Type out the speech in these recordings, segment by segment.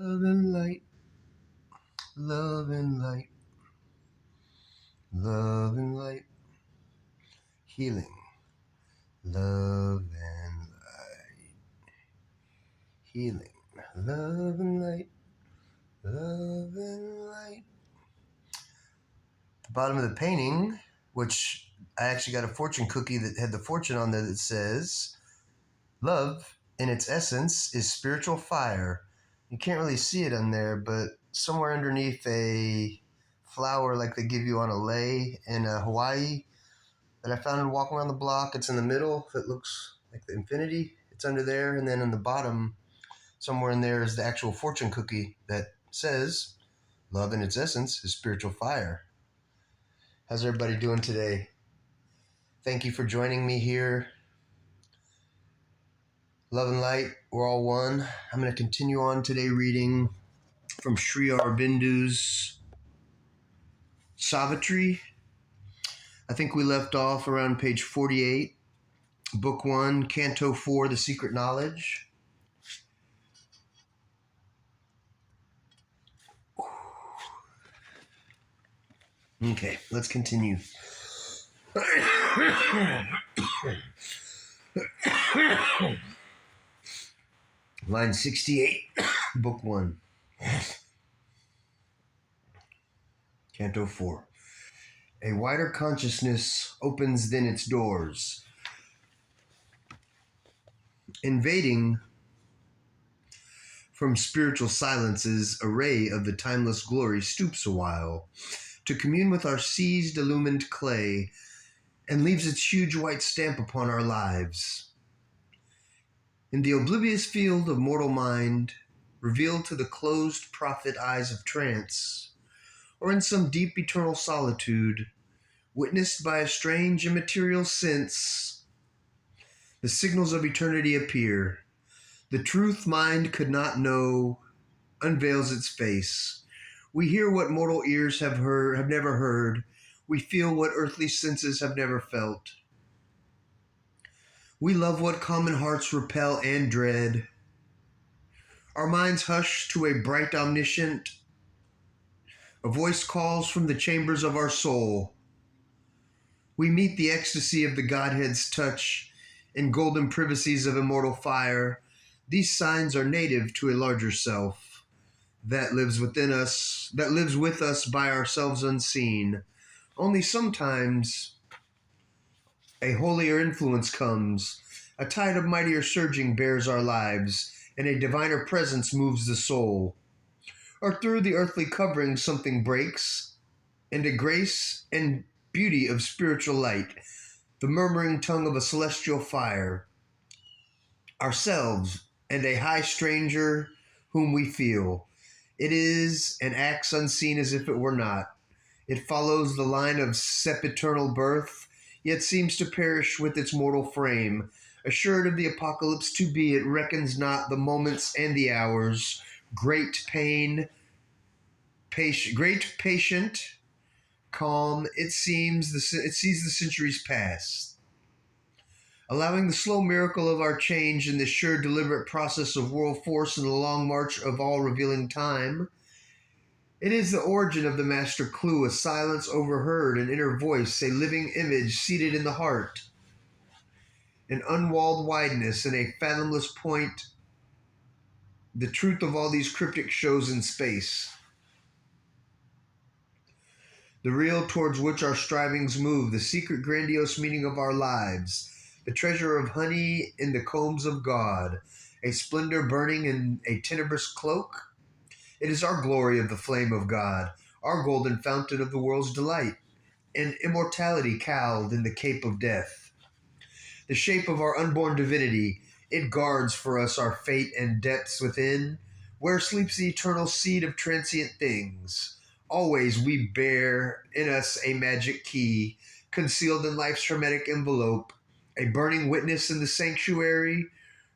Love and light, love and light, love and light, healing, love and light, healing, love and light, love and light. The bottom of the painting, which I actually got a fortune cookie that had the fortune on there that says, love in its essence is spiritual fire. You can't really see it on there, but somewhere underneath a flower like they give you on a lei in Hawaii that I found walking around the block. It's in the middle. It looks like the infinity. It's under there. And then on the bottom, somewhere in there is the actual fortune cookie that says, love in its essence is spiritual fire. How's everybody doing today? Thank you for joining me here. Love and light, we're all one. I'm going to continue on today reading from Sri Aurobindo's Savitri. I think we left off around page 48, Book 1, Canto 4, The Secret Knowledge. Okay, let's continue. Line 68, Book 1, Canto 4. A wider consciousness opens then its doors, invading from spiritual silences a ray of the timeless glory stoops a while to commune with our seized illumined clay and leaves its huge white stamp upon our lives. In the oblivious field of mortal mind, revealed to the closed prophet eyes of trance, or in some deep eternal solitude, witnessed by a strange immaterial sense, the signals of eternity appear. The truth mind could not know unveils its face. We hear what mortal ears have never heard. We feel what earthly senses have never felt. We love what common hearts repel and dread. Our minds hush to a bright omniscient. A voice calls from the chambers of our soul. We meet the ecstasy of the Godhead's touch in golden privacies of immortal fire. These signs are native to a larger self that lives within us, that lives with us by ourselves unseen. Only sometimes a holier influence comes, a tide of mightier surging bears our lives, and a diviner presence moves the soul. Or through the earthly covering something breaks, and a grace and beauty of spiritual light, the murmuring tongue of a celestial fire, ourselves and a high stranger whom we feel. It is and acts unseen as if it were not. It follows the line of sempiternal birth, yet seems to perish with its mortal frame. Assured of the apocalypse to be, it reckons not the moments and the hours. Great patient, calm, it sees the centuries pass, allowing the slow miracle of our change in the sure deliberate process of world force in the long march of all revealing time. It is the origin of the master clue, a silence overheard, an inner voice, a living image seated in the heart, an unwalled wideness and a fathomless point, the truth of all these cryptic shows in space. The real towards which our strivings move, the secret grandiose meaning of our lives, the treasure of honey in the combs of God, a splendor burning in a tenebrous cloak. It is our glory of the flame of God, our golden fountain of the world's delight, and immortality cowled in the cape of death. The shape of our unborn divinity, it guards for us our fate and depths within, where sleeps the eternal seed of transient things. Always we bear in us a magic key, concealed in life's hermetic envelope, a burning witness in the sanctuary,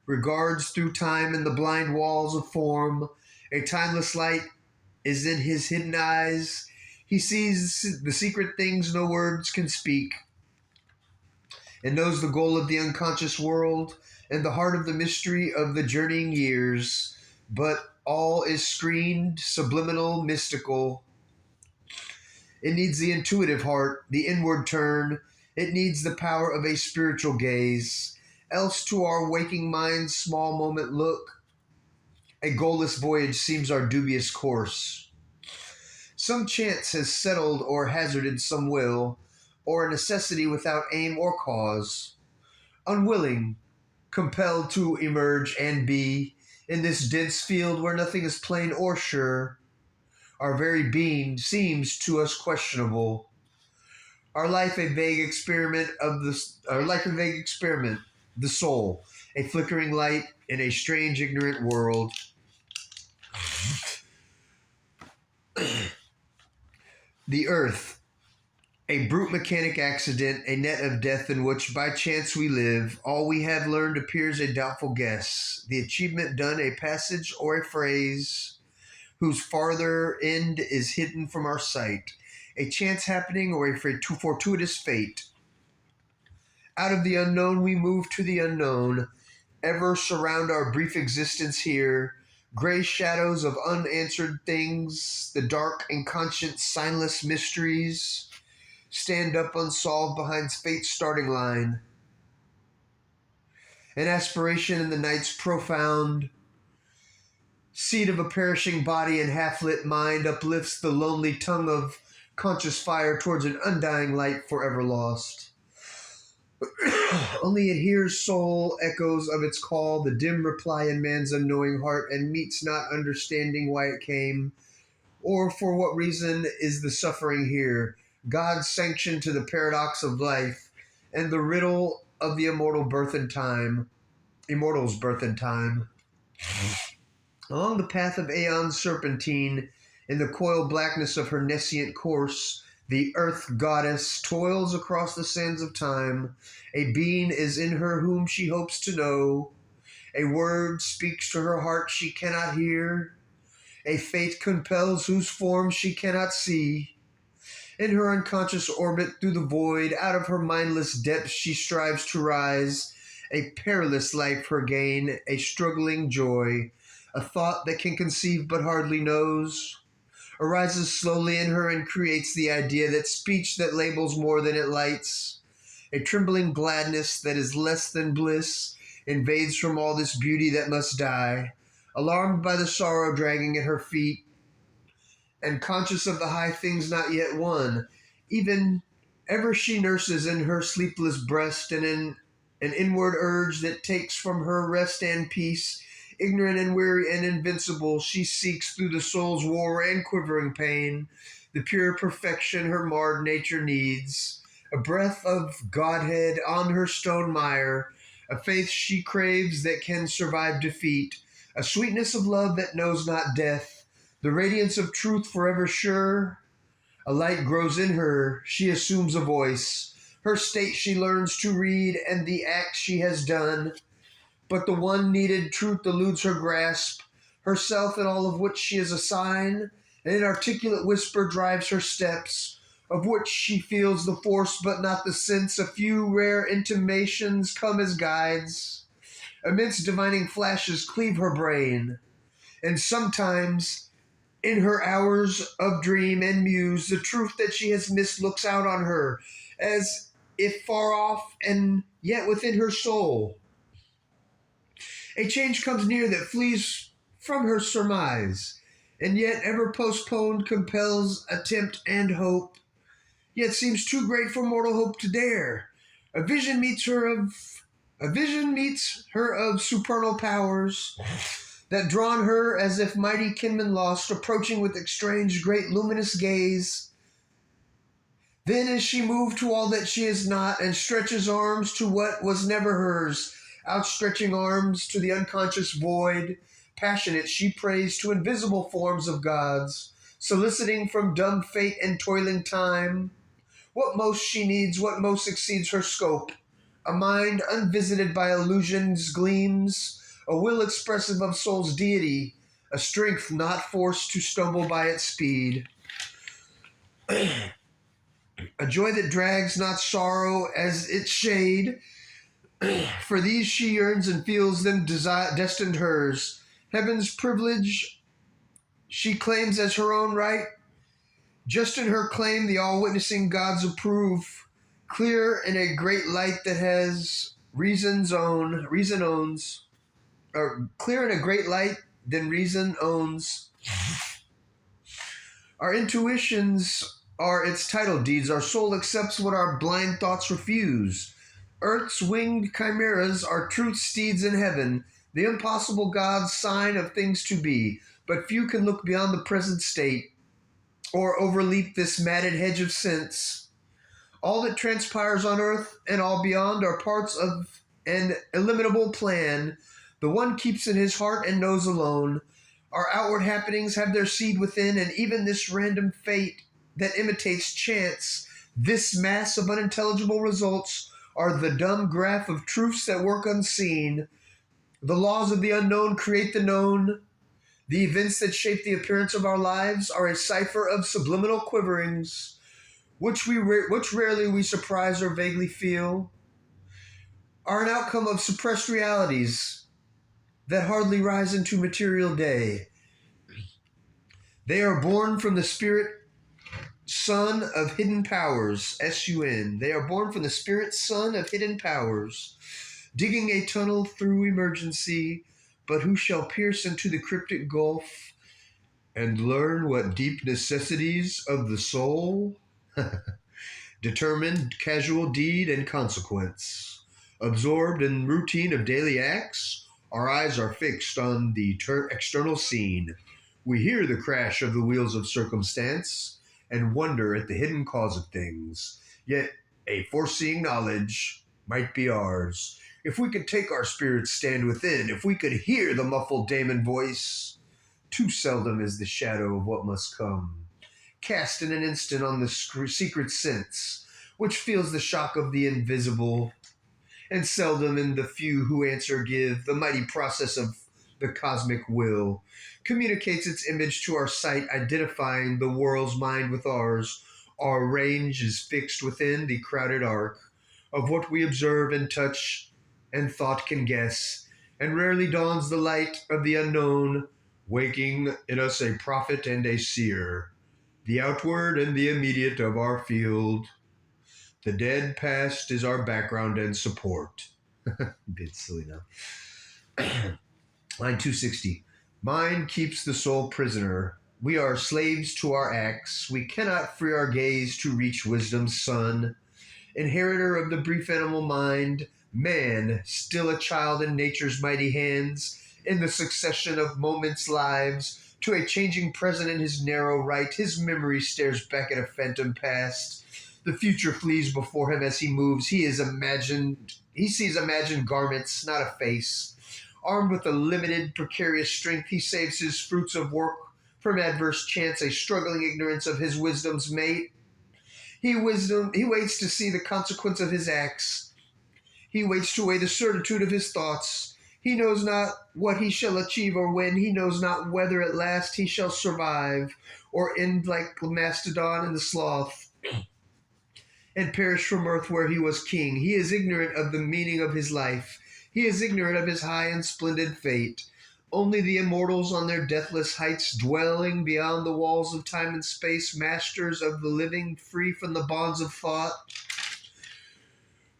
regards through time in the blind walls of form. A timeless light is in his hidden eyes. He sees the secret things no words can speak, and knows the goal of the unconscious world and the heart of the mystery of the journeying years. But all is screened, subliminal, mystical. It needs the intuitive heart, the inward turn. It needs the power of a spiritual gaze. Else to our waking mind's small moment look, a goalless voyage seems our dubious course. Some chance has settled or hazarded some will, or a necessity without aim or cause. Unwilling, compelled to emerge and be in this dense field where nothing is plain or sure, our very being seems to us questionable. Our life a vague experiment the soul, a flickering light in a strange, ignorant world. The earth, a brute mechanic accident, a net of death in which by chance we live. All we have learned appears a doubtful guess. The achievement done a passage or a phrase whose farther end is hidden from our sight. A chance happening or a fortuitous fate. Out of the unknown we move to the unknown. Ever surround our brief existence here. Gray shadows of unanswered things, the dark and conscious signless mysteries stand up unsolved behind fate's starting line. An aspiration in the night's profound seed of a perishing body and half-lit mind uplifts the lonely tongue of conscious fire towards an undying light forever lost. Only it hears soul echoes of its call, the dim reply in man's unknowing heart, and meets not understanding why it came, or for what reason is the suffering here. God's sanction to the paradox of life, and the riddle of the immortal's birth and time. Along the path of aeon's serpentine, in the coiled blackness of her nescient course, the earth goddess toils across the sands of time. A being is in her whom she hopes to know. A word speaks to her heart she cannot hear. A fate compels whose form she cannot see. In her unconscious orbit through the void, out of her mindless depths she strives to rise. A perilous life her gain, a struggling joy. A thought that can conceive but hardly knows arises slowly in her and creates the idea that speech that labels more than it lights. A trembling gladness that is less than bliss invades from all this beauty that must die. Alarmed by the sorrow dragging at her feet, and conscious of the high things not yet won, even ever she nurses in her sleepless breast an inward urge that takes from her rest and peace. Ignorant and weary and invincible, she seeks through the soul's war and quivering pain the pure perfection her marred nature needs. A breath of Godhead on her stone mire, a faith she craves that can survive defeat, a sweetness of love that knows not death, the radiance of truth forever sure. A light grows in her, she assumes a voice. Her state she learns to read, and the act she has done. But the one needed truth eludes her grasp, herself and all of which she is a sign. An inarticulate whisper drives her steps, of which she feels the force but not the sense. A few rare intimations come as guides. Immense divining flashes cleave her brain. And sometimes, in her hours of dream and muse, the truth that she has missed looks out on her, as if far off and yet within her soul. A change comes near that flees from her surmise, and yet ever postponed compels attempt and hope, yet seems too great for mortal hope to dare. A vision meets her of supernal powers that drawn her as if mighty kinmen lost, approaching with estranged great luminous gaze. Then is she moved to all that she is not, and stretches arms to what was never hers, outstretching arms to the unconscious void. Passionate she prays to invisible forms of gods, soliciting from dumb fate and toiling time what most she needs, what most exceeds her scope. A mind unvisited by illusions gleams, a will expressive of soul's deity, a strength not forced to stumble by its speed. A joy that drags not sorrow as its shade. For these she yearns and feels them destined hers. Heaven's privilege she claims as her own right. Just in her claim, the all-witnessing gods approve, clear in a great light that has reason owns, or clear in a great light than reason owns. Our intuitions are its title deeds. Our soul accepts what our blind thoughts refuse. Earth's winged chimeras are truth steeds in heaven, the impossible God's sign of things to be. But few can look beyond the present state, or overleap this matted hedge of sense. All that transpires on earth and all beyond are parts of an illimitable plan. The one keeps in his heart and knows alone. Our outward happenings have their seed within, and even this random fate that imitates chance, this mass of unintelligible results, are the dumb graph of truths that work unseen. The laws of the unknown create the known. The events that shape the appearance of our lives are a cipher of subliminal quiverings, which rarely we surprise or vaguely feel, are an outcome of suppressed realities that hardly rise into material day. They are born from the spirit sun of hidden powers, S-U-N. They are born from the spirit sun of hidden powers, digging a tunnel through emergency, but who shall pierce into the cryptic gulf and learn what deep necessities of the soul determine casual deed and consequence. Absorbed in routine of daily acts, our eyes are fixed on the external scene. We hear the crash of the wheels of circumstance and wonder at the hidden cause of things. Yet a foreseeing knowledge might be ours. If we could take our spirit's stand within, if we could hear the muffled daemon voice, too seldom is the shadow of what must come cast in an instant on the secret sense, which feels the shock of the invisible, and seldom in the few who answer give. The mighty process of the cosmic will communicates its image to our sight, identifying the world's mind with ours. Our range is fixed within the crowded arc of what we observe and touch and thought can guess, and rarely dawns the light of the unknown, waking in us a prophet and a seer, the outward and the immediate of our field. The dead past is our background and support. A bit silly now. Line 260. Mind keeps the soul prisoner. We are slaves to our acts. We cannot free our gaze to reach wisdom's sun. Inheritor of the brief animal mind, man, still a child in nature's mighty hands, in the succession of moments' lives, to a changing present in his narrow right, his memory stares back at a phantom past. The future flees before him as he moves. He sees imagined garments, not a face. Armed with a limited, precarious strength, he saves his fruits of work from adverse chance, a struggling ignorance of his wisdom's mate. He waits to see the consequence of his acts. He waits to weigh the certitude of his thoughts. He knows not what he shall achieve or when. He knows not whether at last he shall survive or end like Mastodon in the sloth and perish from earth where he was king. He is ignorant of the meaning of his life. He is ignorant of his high and splendid fate. Only the immortals on their deathless heights, dwelling beyond the walls of time and space, masters of the living, free from the bonds of thought,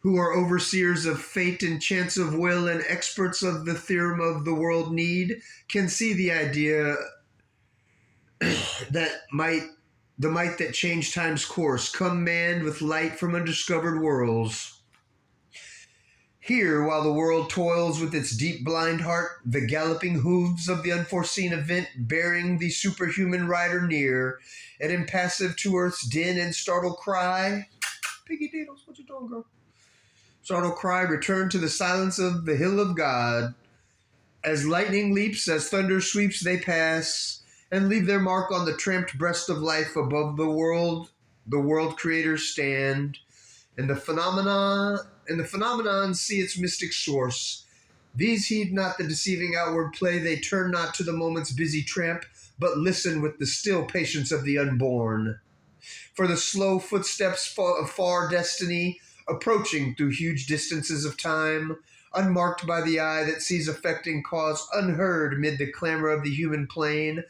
who are overseers of fate and chance of will and experts of the theorem of the world need, can see the idea that the might that changed time's course, come manned with light from undiscovered worlds. Here, while the world toils with its deep blind heart, the galloping hooves of the unforeseen event bearing the superhuman rider near, and impassive to earth's din and startled cry, Piggy Diddles, what you doing, girl? Startled cry, return to the silence of the hill of God. As lightning leaps, as thunder sweeps, they pass, and leave their mark on the tramped breast of life. Above the world creators stand, and the phenomenon see its mystic source. These heed not the deceiving outward play, they turn not to the moment's busy tramp, but listen with the still patience of the unborn. For the slow footsteps of far destiny, approaching through huge distances of time, unmarked by the eye that sees affecting cause, unheard mid the clamor of the human plain,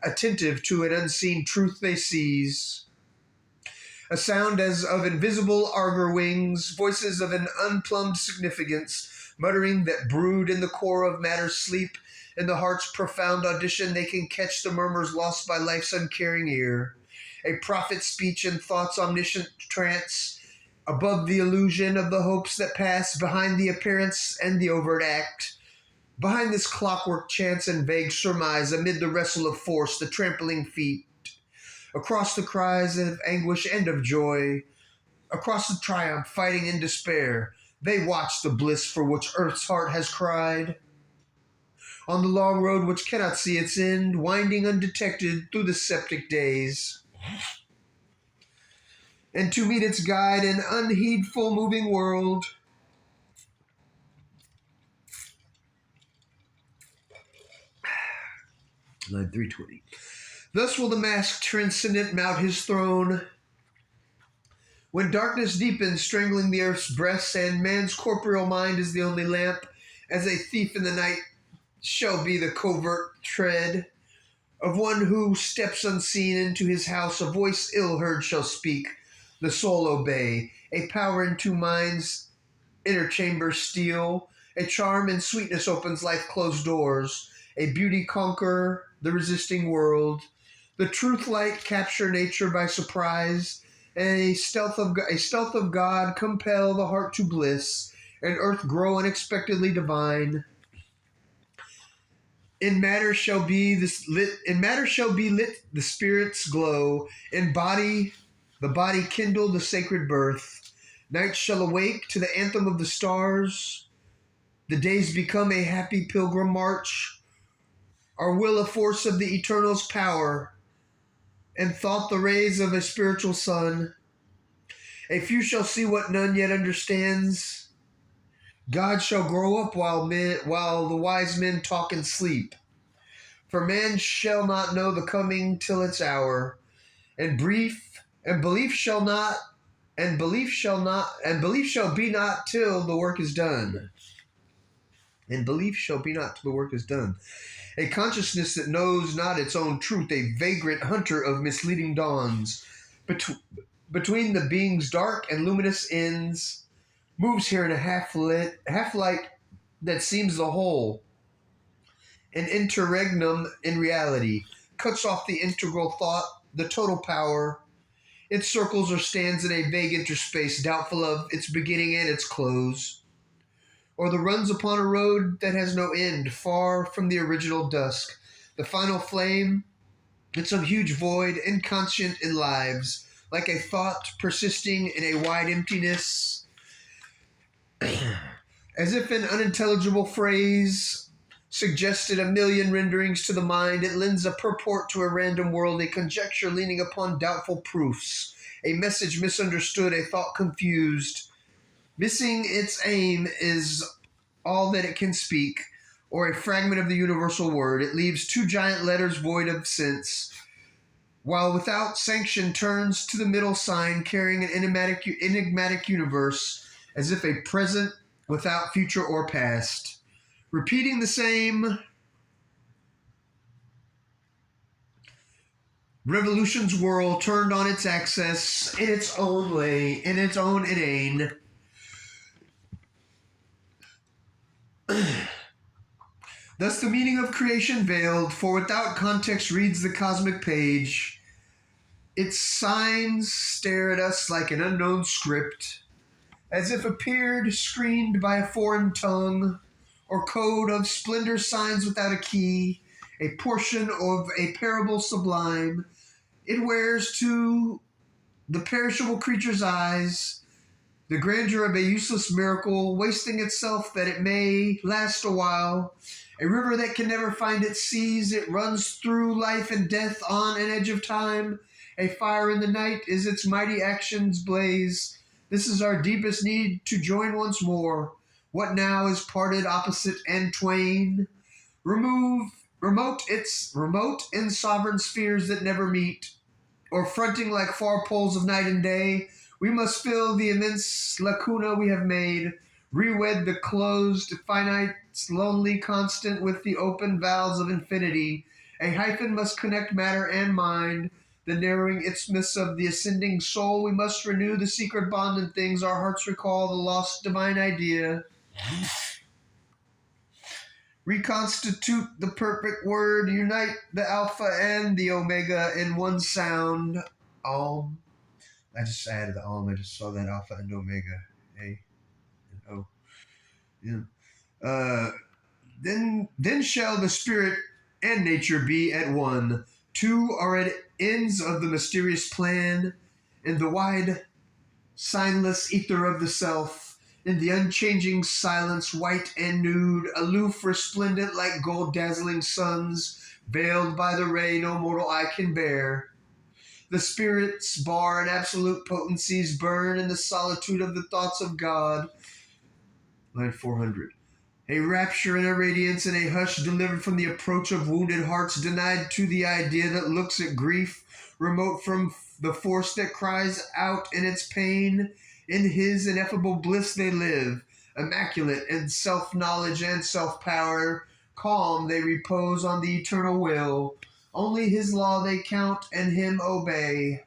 attentive to an unseen truth they seize. A sound as of invisible augur wings, voices of an unplumbed significance, muttering that brood in the core of matter's sleep. In the heart's profound audition, they can catch the murmurs lost by life's uncaring ear. A prophet's speech and thoughts omniscient trance, above the illusion of the hopes that pass, behind the appearance and the overt act. Behind this clockwork chance and vague surmise, amid the wrestle of force, the trampling feet, across the cries of anguish and of joy, across the triumph, fighting in despair, they watch the bliss for which earth's heart has cried. On the long road which cannot see its end, winding undetected through the septic days. And to meet its guide, an unheedful moving world. Line 320. Thus will the masked transcendent mount his throne. When darkness deepens, strangling the earth's breast, and man's corporeal mind is the only lamp, as a thief in the night shall be the covert tread of one who steps unseen into his house. A voice ill heard shall speak, the soul obey. A power in two minds, inner chambers steal. A charm and sweetness opens life closed doors. A beauty conquer the resisting world. The truth light capture nature by surprise. A stealth of God compel the heart to bliss, and earth grow unexpectedly divine. In matter shall be lit the spirit's glow. In body, the body kindle the sacred birth. Night shall awake to the anthem of the stars. The days become a happy pilgrim march. Our will a force of the eternal's power, and thought the rays of a spiritual sun. A few shall see what none yet understands. God shall grow up while the wise men talk and sleep. For man shall not know the coming till its hour, and belief shall be not till the work is done. And belief shall be not till the work is done. A consciousness that knows not its own truth, a vagrant hunter of misleading dawns, between the being's dark and luminous ends, moves here in a half-light that seems the whole, an interregnum in reality, cuts off the integral thought, the total power. It circles or stands in a vague interspace, doubtful of its beginning and its close, or the runs upon a road that has no end, far from the original dusk. The final flame, in some huge void, inconscient in lives, like a thought persisting in a wide emptiness, as if an unintelligible phrase suggested a million renderings to the mind. It lends a purport to a random world, a conjecture leaning upon doubtful proofs, a message misunderstood, a thought confused. Missing its aim is all that it can speak, or a fragment of the universal word. It leaves two giant letters void of sense, while without sanction turns to the middle sign, carrying an enigmatic universe, as if a present without future or past, repeating the same revolution's whirl, turned on its axis in its own way, in its own inane. Thus the meaning of creation veiled, for without context reads the cosmic page. Its signs stare at us like an unknown script, as if appeared screened by a foreign tongue, or code of splendor signs without a key, a portion of a parable sublime. It wears to the perishable creature's eyes the grandeur of a useless miracle, wasting itself that it may last a while. A river that can never find its seas, it runs through life and death on an edge of time. A fire in the night is its mighty actions blaze. This is our deepest need, to join once more. What now is parted opposite and twain? Remote in sovereign spheres that never meet, or fronting like far poles of night and day. We must fill the immense lacuna we have made, rewed the closed, finite, lonely constant with the open valves of infinity, A hyphen must connect matter and mind, the narrowing isthmus of the ascending soul. We must renew the secret bond in things our hearts recall, the lost divine idea. Reconstitute the perfect word, unite the alpha and the omega in one sound. Om. I just added the Om. I just saw that alpha and omega. A and O. Yeah. Then shall the spirit and nature be at one. Two are at ends of the mysterious plan, in the wide, signless ether of the self, in the unchanging silence, white and nude, aloof, resplendent like gold dazzling suns, veiled by the ray no mortal eye can bear. The spirits bar and absolute potencies burn in the solitude of the thoughts of God. Line 400. A rapture and a radiance and a hush delivered from the approach of wounded hearts, denied to the idea that looks at grief, remote from the force that cries out in its pain. In his ineffable bliss they live, immaculate in self-knowledge and self-power. Calm they repose on the eternal will. Only his law they count and him obey.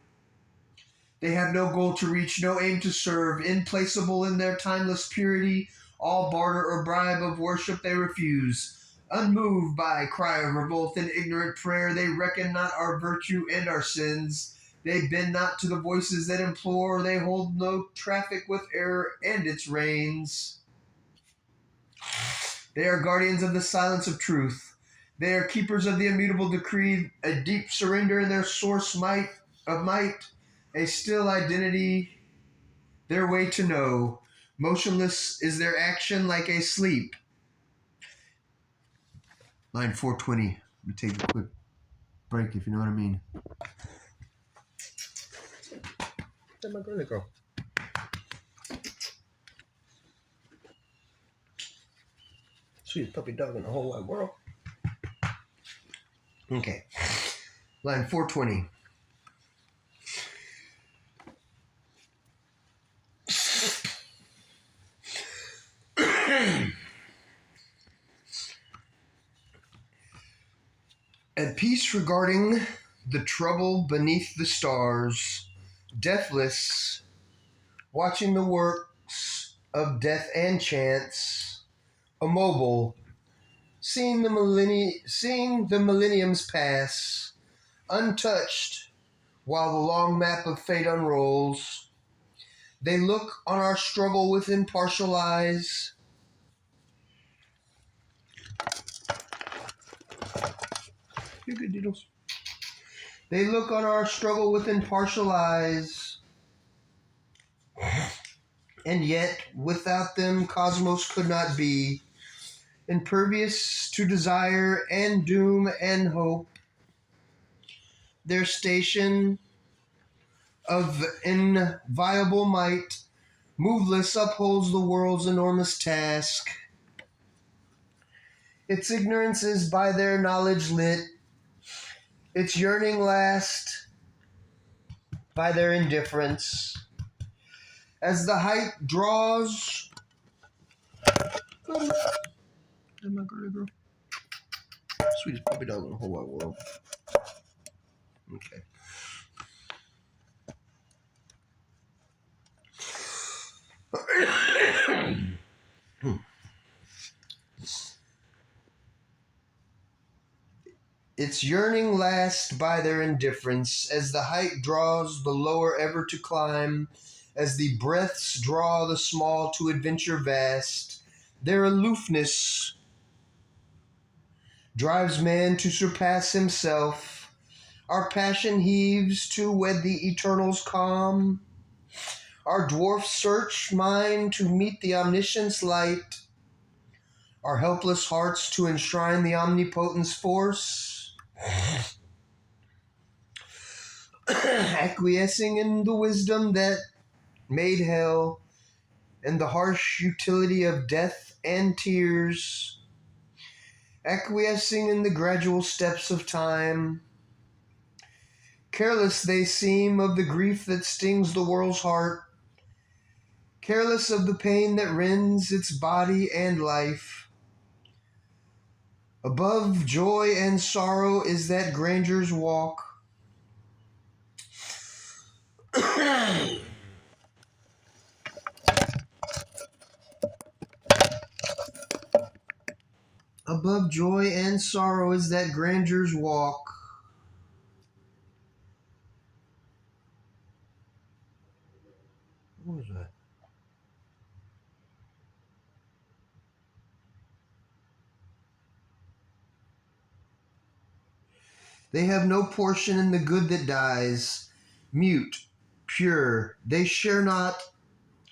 They have no goal to reach, no aim to serve, implacable in their timeless purity. All barter or bribe of worship they refuse. Unmoved by cry of revolt and ignorant prayer, they reckon not our virtue and our sins. They bend not to the voices that implore. They hold no traffic with error and its reins. They are guardians of the silence of truth. They are keepers of the immutable decree, a deep surrender in their source might, a still identity, their way to know. Motionless is their action like a sleep. Line 420. Let me take a quick break, if you know what I mean. Where'd my girl go? Sweetest puppy dog in the whole wide world. Okay. Line 420. At peace regarding the trouble beneath the stars, deathless, watching the works of death and chance, immobile, seeing the millenniums pass, untouched, while the long map of fate unrolls, they look on our struggle with impartial eyes. You're good, Doodles. They look on our struggle with impartial eyes, and yet without them cosmos could not be, impervious to desire and doom and hope. Their station of inviolable might, moveless, upholds the world's enormous task. Its ignorance is by their knowledge lit, its yearning last by their indifference. As the height draws... my girl. Sweetest puppy dog in the whole wide world. Okay. Its yearning lasts by their indifference, as the height draws the lower ever to climb, as the breaths draw the small to adventure vast. Their aloofness drives man to surpass himself. Our passion heaves to wed the eternal's calm. Our dwarfs search mind to meet the omniscience light. Our helpless hearts to enshrine the omnipotence force. Acquiescing in the wisdom that made hell, and the harsh utility of death and tears. Acquiescing in the gradual steps of time. Careless they seem of the grief that stings the world's heart. Careless of the pain that rends its body and life. Above joy and sorrow is that grandeur's walk. Above joy and sorrow is that grandeur's walk. What was that? They have no portion in the good that dies. Mute, pure, they share not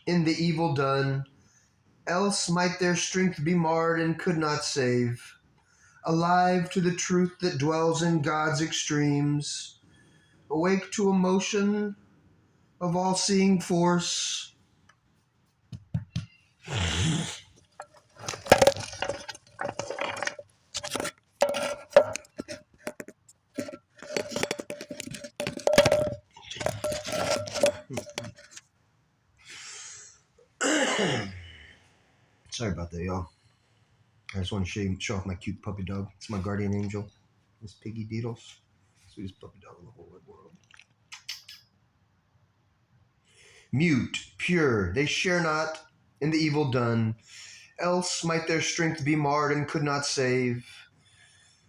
in the evil done. Else might their strength be marred and could not save. Alive to the truth that dwells in God's extremes. Awake to a motion of all-seeing force. Sorry about that, y'all. I just want to show off my cute puppy dog. It's my guardian angel. Miss Piggy Deedles. Sweetest puppy dog in the whole wide world. Mute, pure, they share not in the evil done. Else might their strength be marred and could not save.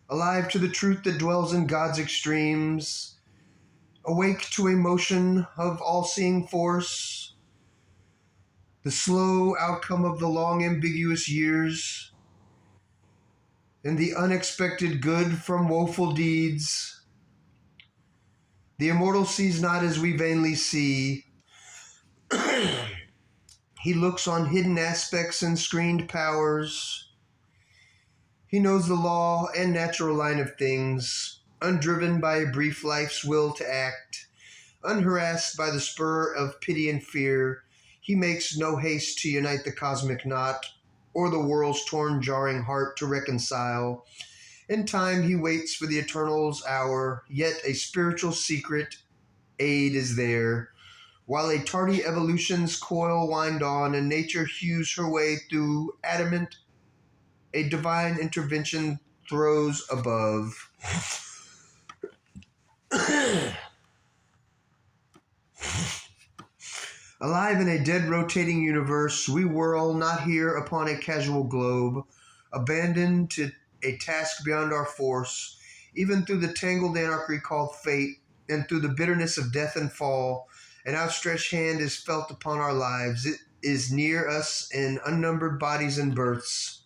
Alive to the truth that dwells in God's extremes. Awake to a motion of all-seeing force. The slow outcome of the long ambiguous years. And the unexpected good from woeful deeds. The immortal sees not as we vainly see. He looks on hidden aspects and screened powers. He knows the law and natural line of things, undriven by a brief life's will to act, unharassed by the spur of pity and fear. He makes no haste to unite the cosmic knot, or the world's torn, jarring heart to reconcile. In time he waits for the eternal's hour, yet a spiritual secret aid is there. While a tardy evolution's coil wind on, and nature hews her way through adamant, a divine intervention throws above. Alive in a dead rotating universe, we whirl not here upon a casual globe, abandoned to a task beyond our force, even through the tangled anarchy called fate, and through the bitterness of death and fall. An outstretched hand is felt upon our lives. It is near us in unnumbered bodies and births.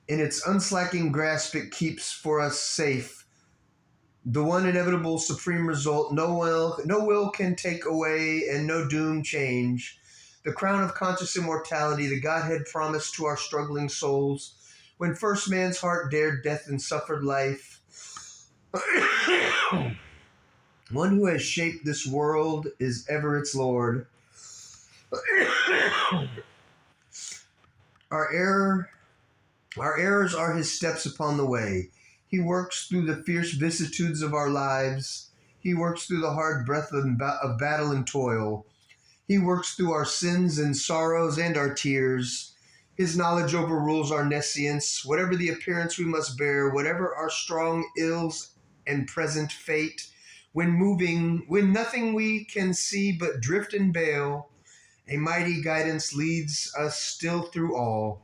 In its unslacking grasp it keeps for us safe. The one inevitable supreme result no will can take away and no doom change. The crown of conscious immortality, the Godhead promised to our struggling souls, when first man's heart dared death and suffered life. One who has shaped this world is ever its Lord. Our errors are his steps upon the way. He works through the fierce vicissitudes of our lives. He works through the hard breath of battle and toil. He works through our sins and sorrows and our tears. His knowledge overrules our nescience. Whatever the appearance we must bear, whatever our strong ills and present fate, when nothing we can see but drift and bail, a mighty guidance leads us still through all.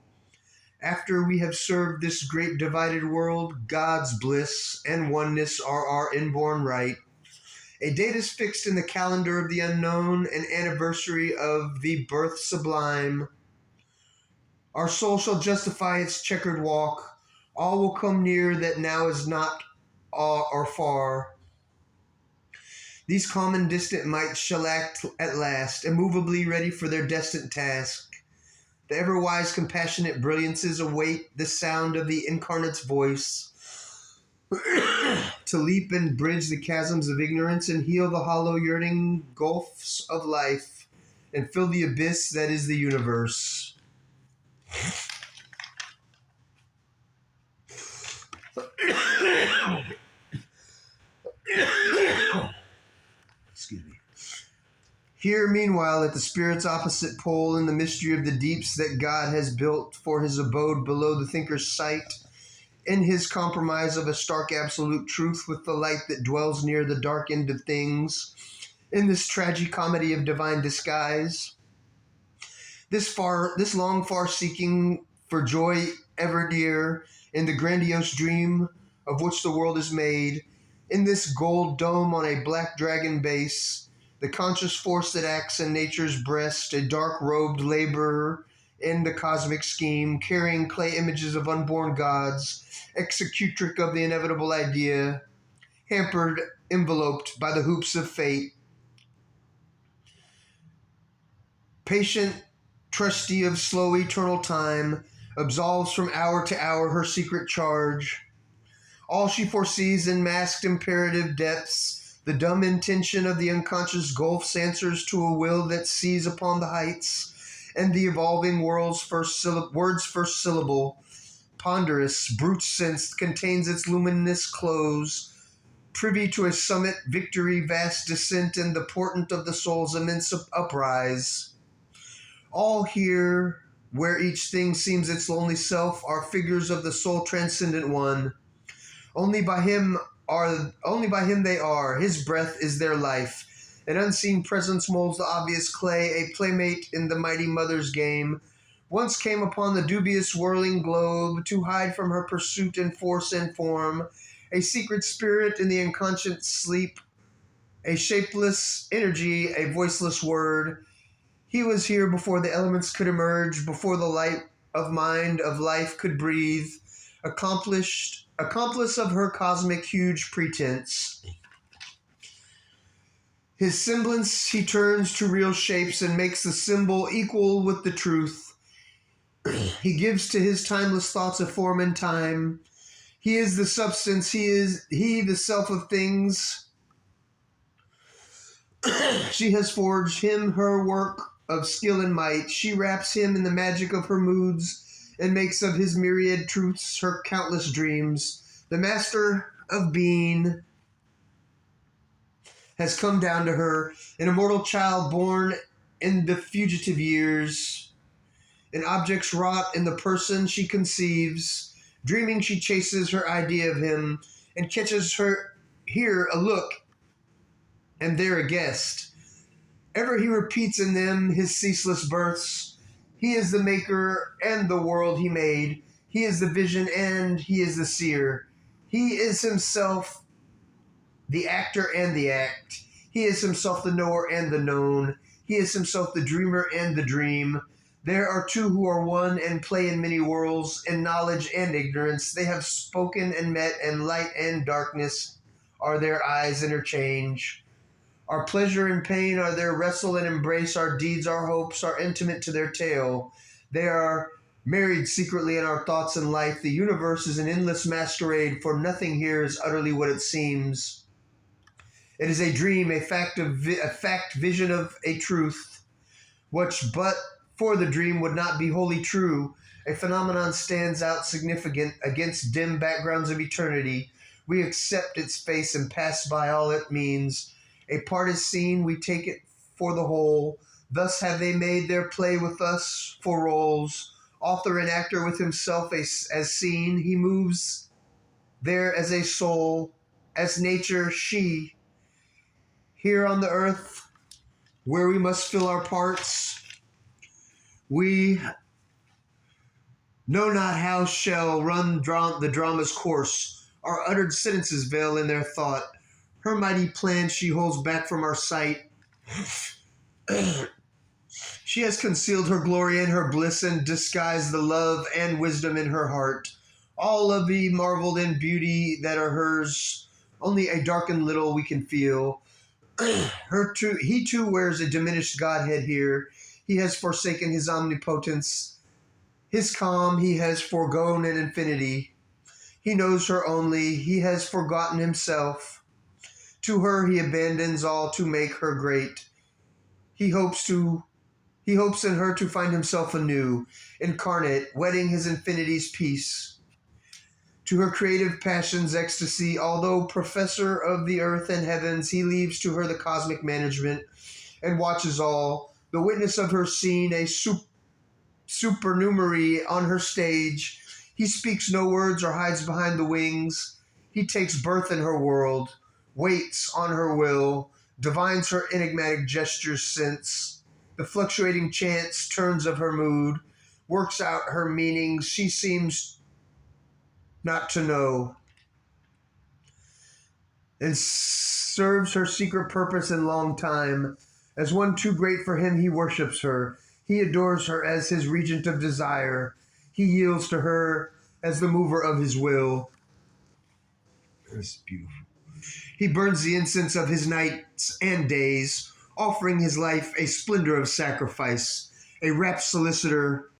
After we have served this great divided world, God's bliss and oneness are our inborn right. A date is fixed in the calendar of the unknown, an anniversary of the birth sublime. Our soul shall justify its checkered walk. All will come near that now is not or far. These calm and distant mites shall act at last, immovably ready for their destined task. The ever-wise, compassionate brilliances await the sound of the incarnate's voice to leap and bridge the chasms of ignorance and heal the hollow, yearning gulfs of life and fill the abyss that is the universe. Excuse me. Here, meanwhile, at the spirit's opposite pole, in the mystery of the deeps that God has built for his abode below the thinker's sight, in his compromise of a stark absolute truth with the light that dwells near the dark end of things, in this tragicomedy of divine disguise, this long far seeking for joy ever dear, in the grandiose dream of which the world is made, in this gold dome on a black dragon base, the conscious force that acts in nature's breast, a dark-robed laborer in the cosmic scheme, carrying clay images of unborn gods, executric of the inevitable idea, hampered, enveloped by the hoops of fate, patient, trustee of slow eternal time, absolves from hour to hour her secret charge. All she foresees in masked imperative depths, the dumb intention of the unconscious gulfs answers to a will that sees upon the heights, and the evolving word's first syllable, ponderous, brute sense, contains its luminous close, privy to a summit victory, vast descent, and the portent of the soul's immense uprise. All here, where each thing seems its lonely self, are figures of the soul transcendent one. Only by him they are. His breath is their life. An unseen presence molds the obvious clay, a playmate in the mighty mother's game. Once came upon the dubious whirling globe to hide from her pursuit and force and form, a secret spirit in the unconscious sleep, a shapeless energy, a voiceless word. He was here before the elements could emerge, before the light of mind, of life could breathe, accomplice of her cosmic huge pretense. His semblance he turns to real shapes and makes the symbol equal with the truth. He gives to his timeless thoughts a form and time. He is the substance, he the self of things. She has forged him her work of skill and might. She wraps him in the magic of her moods and makes of his myriad truths her countless dreams. The master of being has come down to her, an immortal child born in the fugitive years, in objects wrought in the person she conceives. Dreaming she chases her idea of him and catches her here a look and there a guest. Ever he repeats in them his ceaseless births. He is the maker and the world he made. He is the vision and he is the seer. He is himself the actor and the act. He is himself the knower and the known. He is himself the dreamer and the dream. There are two who are one and play in many worlds, in knowledge and ignorance. They have spoken and met, and light and darkness are their eyes interchange. Our pleasure and pain are their wrestle and embrace. Our deeds, our hopes are intimate to their tale. They are married secretly in our thoughts and life. The universe is an endless masquerade, for nothing here is utterly what it seems. It is a dream, a fact vision of a truth, which but for the dream would not be wholly true. A phenomenon stands out significant against dim backgrounds of eternity. We accept its face and pass by all it means. A part is seen, we take it for the whole. Thus have they made their play with us for roles. Author and actor with himself as seen, he moves there as a soul, as nature, she. Here on the earth, where we must fill our parts, we know not how shall run the drama's course. Our uttered sentences veil in their thought. Her mighty plan she holds back from our sight. She has concealed her glory and her bliss and disguised the love and wisdom in her heart. All of the marveled in beauty that are hers, only a darkened little we can feel. He too wears a diminished godhead here. He has forsaken his omnipotence. His calm he has foregone in infinity. He knows her only. He has forgotten himself. To her he abandons all to make her great. He hopes in her to find himself anew, incarnate, wedding his infinity's peace. To her creative passion's ecstasy, although professor of the earth and heavens, he leaves to her the cosmic management and watches all. The witness of her scene, a supernumerary on her stage, He speaks no words or hides behind the wings. He takes birth in her world, waits on her will, divines her enigmatic gestures sense, the fluctuating chance turns of her mood, works out her meanings she seems not to know, and serves her secret purpose in long time. As one too great for him, he worships her. He adores her as his regent of desire. He yields to her as the mover of his will. That's beautiful. He burns the incense of his nights and days, offering his life a splendor of sacrifice, a rapt solicitor